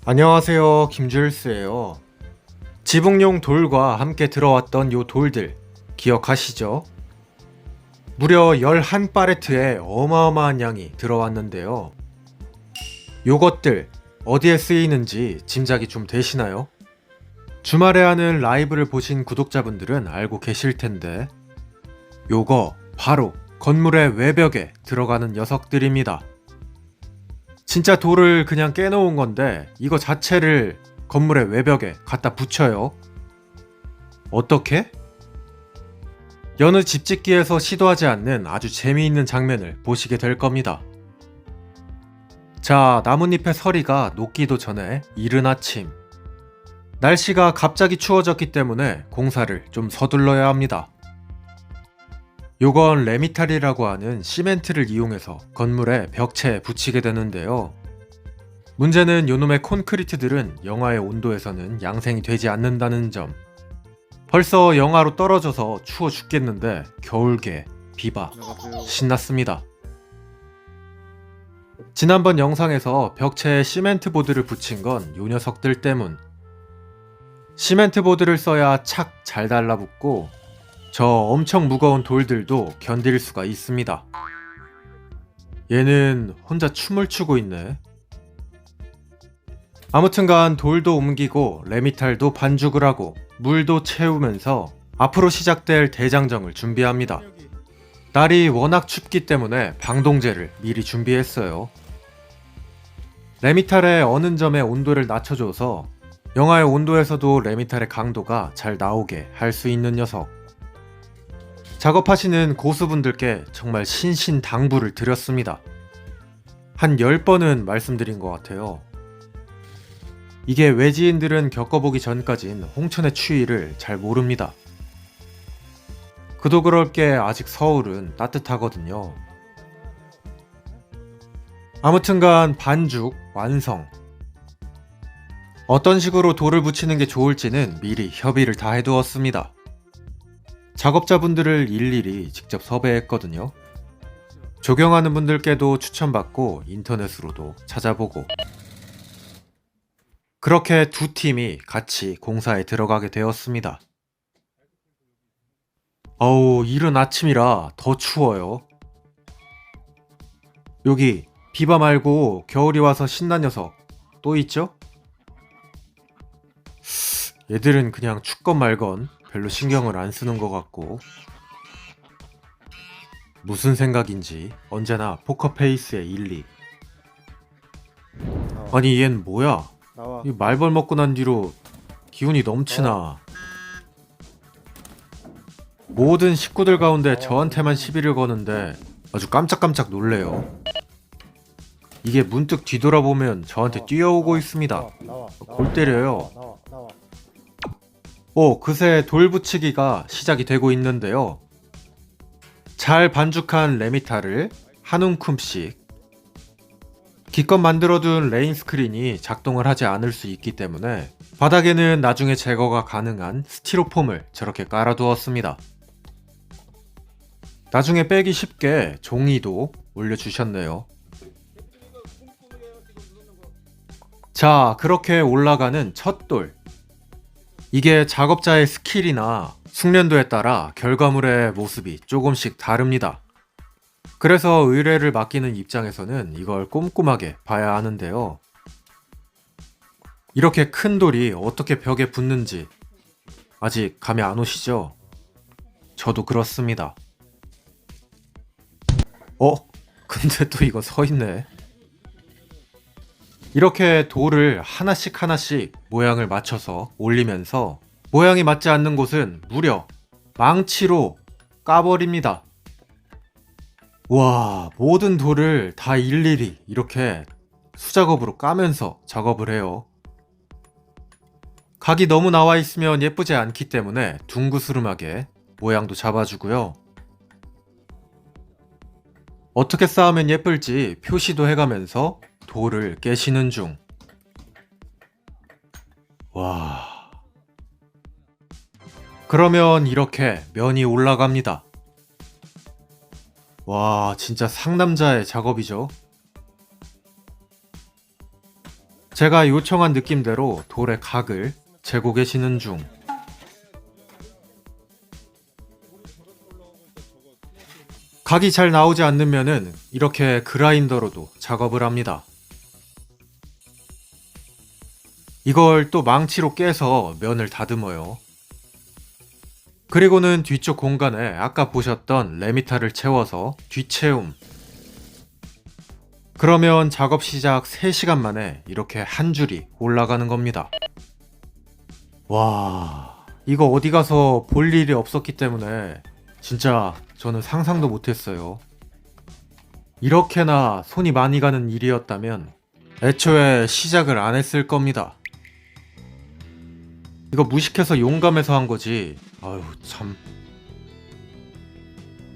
안녕하세요, 김주일스예요. 지붕용 돌과 함께 들어왔던 요 돌들 기억하시죠? 무려 11팔레트에 어마어마한 양이 들어왔는데요. 요것들 어디에 쓰이는지 짐작이 좀 되시나요? 주말에 하는 라이브를 보신 구독자분들은 알고 계실 텐데 요거 바로 건물의 외벽에 들어가는 녀석들입니다. 진짜 돌을 그냥 깨놓은 건데 이거 자체를 건물의 외벽에 갖다 붙여요. 어떻게? 여느 집짓기에서 시도하지 않는 아주 재미있는 장면을 보시게 될 겁니다. 자, 나뭇잎의 서리가 녹기도 전에 이른 아침. 날씨가 갑자기 추워졌기 때문에 공사를 좀 서둘러야 합니다. 요건 레미탈이라고 하는 시멘트를 이용해서 건물의 벽체에 붙이게 되는데요. 문제는 요놈의 콘크리트들은 영하의 온도에서는 양생이 되지 않는다는 점. 벌써 영하로 떨어져서 추워 죽겠는데 겨울개, 비바, 신났습니다. 지난번 영상에서 벽체에 시멘트 보드를 붙인 건 요 녀석들 때문. 시멘트 보드를 써야 착 잘 달라붙고 저 엄청 무거운 돌들도 견딜 수가 있습니다. 얘는 혼자 춤을 추고 있네. 아무튼간 돌도 옮기고 레미탈도 반죽을 하고 물도 채우면서 앞으로 시작될 대장정을 준비합니다. 날이 워낙 춥기 때문에 방동제를 미리 준비했어요. 레미탈의 어는 점의 온도를 낮춰줘서 영하의 온도에서도 레미탈의 강도가 잘 나오게 할 수 있는 녀석. 작업하시는 고수분들께 정말 신신당부를 드렸습니다. 한 10번은 말씀드린 것 같아요. 이게 외지인들은 겪어보기 전까진 홍천의 추위를 잘 모릅니다. 그도 그럴 게 아직 서울은 따뜻하거든요. 아무튼간 반죽 완성. 어떤 식으로 돌을 붙이는 게 좋을지는 미리 협의를 다 해두었습니다. 작업자분들을 일일이 직접 섭외했거든요. 조경하는 분들께도 추천받고 인터넷으로도 찾아보고 그렇게 두 팀이 같이 공사에 들어가게 되었습니다. 어우, 이른 아침이라 더 추워요. 여기 비바 말고 겨울이 와서 신난 녀석 또 있죠? 얘들은 그냥 춥건 말건 별로 신경을 안 쓰는 것 같고 무슨 생각인지 언제나 포커페이스의 일리. 아니 얜 뭐야? 나와. 이 말벌 먹고 난 뒤로 기운이 넘치나. 모든 식구들 가운데 저한테만 시비를 거는데 아주 깜짝깜짝 놀래요. 이게 문득 뒤돌아보면 저한테 뛰어오고 있습니다. 골 때려요. 그새 돌 붙이기가 시작이 되고 있는데요. 잘 반죽한 레미탈을 한 움큼씩, 기껏 만들어둔 레인 스크린이 작동을 하지 않을 수 있기 때문에 바닥에는 나중에 제거가 가능한 스티로폼을 저렇게 깔아두었습니다. 나중에 빼기 쉽게 종이도 올려주셨네요. 자, 그렇게 올라가는 첫 돌. 이게 작업자의 스킬이나 숙련도에 따라 결과물의 모습이 조금씩 다릅니다. 그래서 의뢰를 맡기는 입장에서는 이걸 꼼꼼하게 봐야 하는데요. 이렇게 큰 돌이 어떻게 벽에 붙는지 아직 감이 안 오시죠? 저도 그렇습니다. 근데 또 이거 서 있네. 이렇게 돌을 하나씩 하나씩 모양을 맞춰서 올리면서 모양이 맞지 않는 곳은 무려 망치로 까버립니다. 와, 모든 돌을 다 일일이 이렇게 수작업으로 까면서 작업을 해요. 각이 너무 나와 있으면 예쁘지 않기 때문에 둥그스름하게 모양도 잡아주고요. 어떻게 쌓으면 예쁠지 표시도 해가면서 돌을 깨시는 중. 와. 그러면 이렇게 면이 올라갑니다. 와, 진짜 상남자의 작업이죠. 제가 요청한 느낌대로 돌의 각을 재고 계시는 중. 각이 잘 나오지 않으면은 이렇게 그라인더로도 작업을 합니다. 이걸 또 망치로 깨서 면을 다듬어요. 그리고는 뒤쪽 공간에 아까 보셨던 레미타를 채워서 뒷채움. 그러면 작업 시작 3시간 만에 이렇게 한 줄이 올라가는 겁니다. 와, 이거 어디 가서 볼 일이 없었기 때문에 진짜 저는 상상도 못했어요. 이렇게나 손이 많이 가는 일이었다면 애초에 시작을 안 했을 겁니다. 이거 무식해서 용감해서 한 거지. 아유, 참.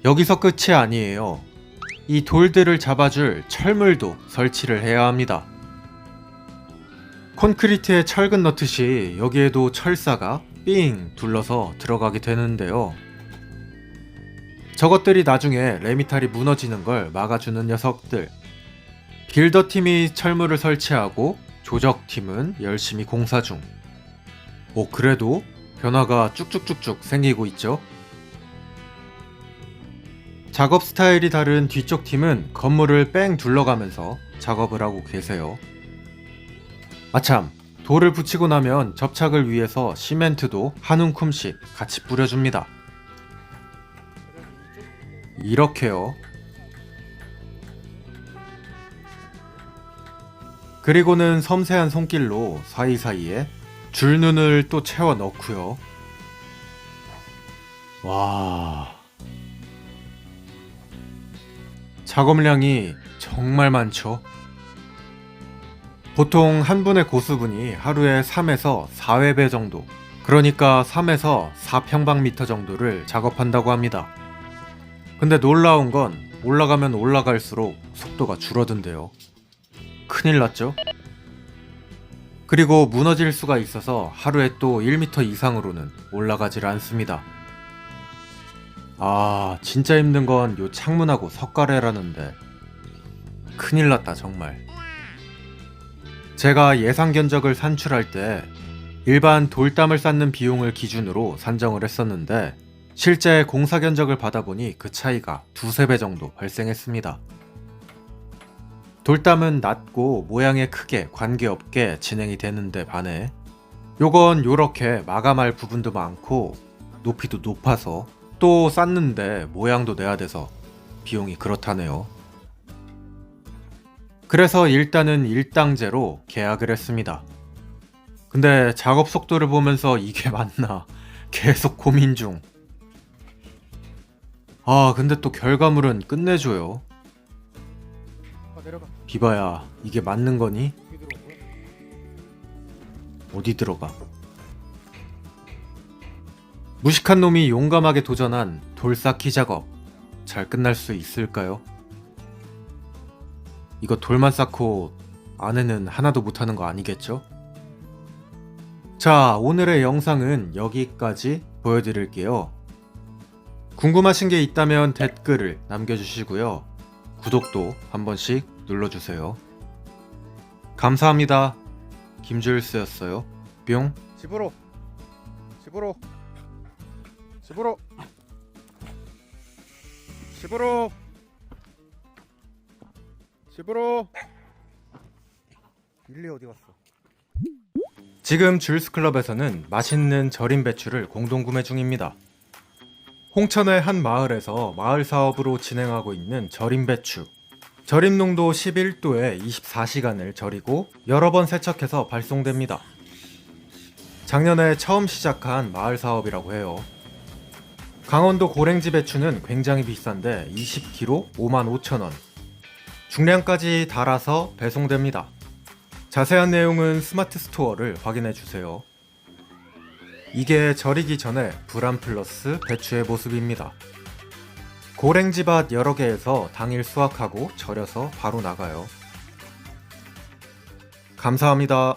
여기서 끝이 아니에요. 이 돌들을 잡아줄 철물도 설치를 해야 합니다. 콘크리트에 철근 넣듯이 여기에도 철사가 삥 둘러서 들어가게 되는데요. 저것들이 나중에 레미탈이 무너지는 걸 막아주는 녀석들. 빌더팀이 철물을 설치하고 조적팀은 열심히 공사 중. 그래도 변화가 쭉쭉쭉쭉 생기고 있죠. 작업 스타일이 다른 뒤쪽 팀은 건물을 뺑 둘러가면서 작업을 하고 계세요. 아참, 돌을 붙이고 나면 접착을 위해서 시멘트도 한 움큼씩 같이 뿌려줍니다. 이렇게요. 그리고는 섬세한 손길로 사이사이에 줄눈을 또 채워 넣고요. 와, 작업량이 정말 많죠. 보통 한 분의 고수분이 하루에 3에서 4회배 정도, 그러니까 3에서 4평방미터 정도를 작업한다고 합니다. 근데 놀라운 건 올라가면 올라갈수록 속도가 줄어든대요. 큰일 났죠? 그리고 무너질 수가 있어서 하루에 또 1m 이상으로는 올라가질 않습니다. 아, 진짜 힘든 건 요 창문하고 석가래라는데 큰일 났다 정말. 제가 예상 견적을 산출할 때 일반 돌담을 쌓는 비용을 기준으로 산정을 했었는데 실제 공사 견적을 받아보니 그 차이가 2~3배 정도 발생했습니다. 돌담은 낮고 모양에 크게 관계없게 진행이 되는데 반해 요건 요렇게 마감할 부분도 많고 높이도 높아서 또 쌓는데 모양도 내야 돼서 비용이 그렇다네요. 그래서 일단은 일당제로 계약을 했습니다. 근데 작업 속도를 보면서 이게 맞나 계속 고민 중. 아, 근데 또 결과물은 끝내줘요. 비바야, 이게 맞는 거니? 어디 들어가? 무식한 놈이 용감하게 도전한 돌쌓기 작업 잘 끝날 수 있을까요? 이거 돌만 쌓고 안에는 하나도 못하는 거 아니겠죠? 자, 오늘의 영상은 여기까지 보여드릴게요. 궁금하신 게 있다면 댓글을 남겨주시고요. 구독도 한 번씩 눌러주세요. 감사합니다. 김주일스였어요. 뿅. 집으로 집으로 집으로 집으로 집으로 릴리 어디 갔어? 지금 주일스클럽에서는 맛있는 절임 배추를 공동구매 중입니다. 홍천의 한 마을에서 마을 사업으로 진행하고 있는 절임 배추. 절임 농도 11도에 24시간을 절이고 여러 번 세척해서 발송됩니다. 작년에 처음 시작한 마을 사업이라고 해요. 강원도 고랭지 배추는 굉장히 비싼데 20kg 55,000원. 중량까지 달아서 배송됩니다. 자세한 내용은 스마트 스토어를 확인해주세요. 이게 절이기 전에 불안 플러스 배추의 모습입니다. 고랭지밭 여러 개에서 당일 수확하고 절여서 바로 나가요. 감사합니다.